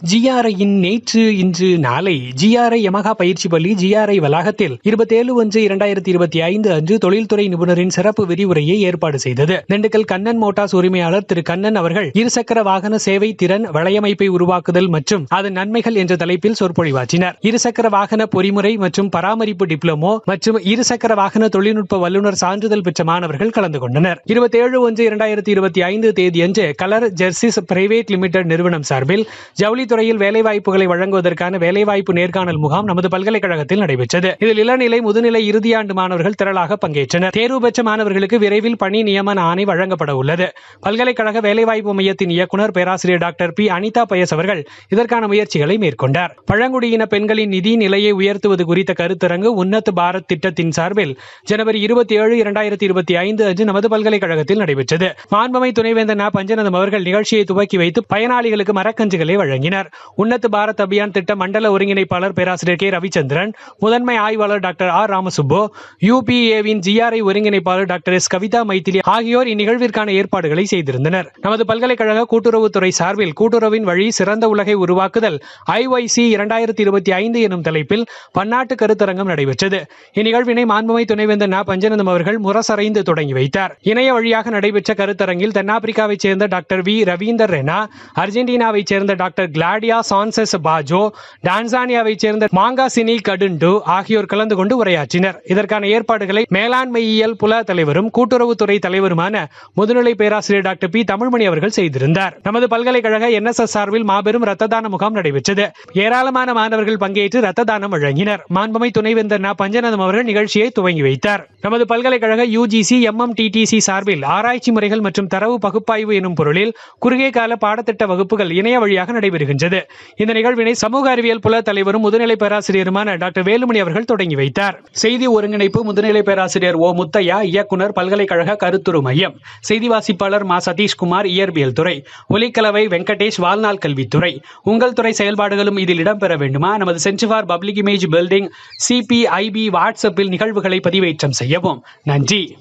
ஜிஆர்ஐயின் நேற்று இன்று நாளை ஜிஆர்ஐ யமகா பயிற்சி பள்ளி ஜிஆர்ஐ வளாகத்தில் 27/1/2025 அன்று தொழில்துறை நிபுணரின் சிறப்பு விரிவுரையை ஏற்பாடு செய்தது. திண்டுக்கல் கண்ணன் மோட்டார்ஸ் உரிமையாளர் திரு கண்ணன் அவர்கள் இருசக்கர வாகன சேவை திறன் வலையமைப்பை உருவாக்குதல் மற்றும் அதன் நன்மைகள் என்ற தலைப்பில் சொற்பொழிவாற்றினார். இருசக்கர வாகன பொறிமுறை மற்றும் பராமரிப்பு டிப்ளமோ மற்றும் இருசக்கர வாகன தொழில்நுட்ப வல்லுநர் சான்றிதழ் பெற்ற மாணவர்கள் கலந்து கொண்டனர். 27/1/2025 தேதியன்று கலர் ஜெர்சிஸ் பிரைவேட் லிமிடெட் நிறுவனம் சார்பில் ஜவுளி துறையில் வேலைவாய்ப்புகளை வழங்குவதற்கான வேலைவாய்ப்பு நேர்காணல் முகாம் நமது பல்கலைக்கழகத்தில் நடைபெற்றது. இதில் இளநிலை முதுநிலை இறுதியாண்டு மாணவர்கள் திரளாக பங்கேற்றனர். தேர்வு பெற்ற மாணவர்களுக்கு விரைவில் பணி நியமன ஆணை வழங்கப்பட உள்ளது. பல்கலைக்கழக வேலைவாய்ப்பு மையத்தின் இயக்குநர் பேராசிரியர் டாக்டர் பி அனிதா பயஸ் அவர்கள் இதற்கான முயற்சிகளை மேற்கொண்டார். பழங்குடியின பெண்களின் நிதி நிலையை உயர்த்துவது குறித்த கருத்தரங்கு உன்னத் பாரத் திட்டத்தின் சார்பில் ஜனவரி 27, 2025 அன்று நமது பல்கலைக்கழகத்தில் நடைபெற்றது. மாண்புமை துணைவேந்தர் ந. பஞ்சநதம் அவர்கள் நிகழ்ச்சியை துவக்கி வைத்து பயனாளிகளுக்கு மரக்கன்றுகளை வழங்கினார். உன்னத் பாரத் அபியான் திட்ட மண்டல ஒருங்கிணைப்பாளர் பேராசிரியர் கே ரவிச்சந்திரன், முதன்மை ஆய்வாளர் டாக்டர் ஆர் ராமசுப்பு, யுபிஏவின் ஜிஆர்ஐ ஒருங்கிணைப்பாளர் டாக்டர் எஸ் கவிதா மைத்திலி ஆகியோர் இந்நிகழ்விற்கான ஏற்பாடுகளை செய்திருந்தனர். நமது பல்கலைக்கழக கூட்டுறவுத்துறை சார்பில் கூட்டுறவின் வழி சிறந்த உலகை உருவாக்குதல் IYC 2025 எனும் தலைப்பில் பன்னாட்டு கருத்தரங்கம் நடைபெற்றது. இந்நிகழ்வினை மாண்புமை துணைவேந்தர் ந. பஞ்சநதம் அவர்கள் முரசறைந்து தொடங்கி வைத்தார். இணைய வழியாக நடைபெற்ற கருத்தரங்கில் தென்னாப்பிரிக்காவைச் சேர்ந்த டாக்டர் வி ரவீந்தர் ரெனா, அர்ஜென்டினாவைச் சேர்ந்த டாக்டர் கிளாடியா சான்செஸ் பாஜோ, டான்சானியாவைச் சேர்ந்த மாங்காசினி கடுண்டு ஆகியோர் கலந்து கொண்டு உரையாற்றினர். இதற்கான ஏற்பாடுகளை மேலாண்மையியல் புல தலைவரும் கூட்டுறவுத்துறை தலைவருமான முதுநிலை பேராசிரியர் டாக்டர் பி தமிழ்மணி அவர்கள் செய்திருந்தார். நமது பல்கலைக்கழக NSS சார்பில் மாபெரும் ரத்த தான முகாம் நடைபெற்றது. ஏராளமான மாணவர்கள் பங்கேற்று ரத்த தானம் வழங்கினர். மாண்புமை துணைவேந்தர் ந. பஞ்சநதம் அவர்கள் நிகழ்ச்சியை துவங்கி வைத்தார். நமது பல்கலைக்கழக UGC MMTTC சார்பில் ஆராய்ச்சி முறைகள் மற்றும் தரவு பகுப்பாய்வு எனும் பொருளில் குறுகிய கால பாடத்திட்ட வகுப்புகள் இணைய வழியாக நடைபெறுகின்றது. இந்த நிகழ்வினை சமூக அறிவியல் புல தலைவரும் முதுநிலை பேராசிரியருமான டாக்டர் வேலுமணி அவர்கள் தொடங்கி வைத்தார். செய்தி ஒருங்கிணைப்பு முதுநிலை பேராசிரியர் ஓ முத்தையா, இயக்குனர் பல்கலைக்கழக கருத்துரு மையம். செய்தி வாசிப்பாளர் மா சதீஷ்குமார், இயற்பியல் துறை. ஒலிக்கலவை வெங்கடேஷ், வாழ்நாள் கல்வித்துறை. உங்கள் துறை செயல்பாடுகளும் இதில் இடம்பெற வேண்டுமா? நமது centre for public image building CPIB வாட்ஸ்அப்பில் நிகழ்வுகளை பதிவேற்றம் செய்யவும். நன்றி.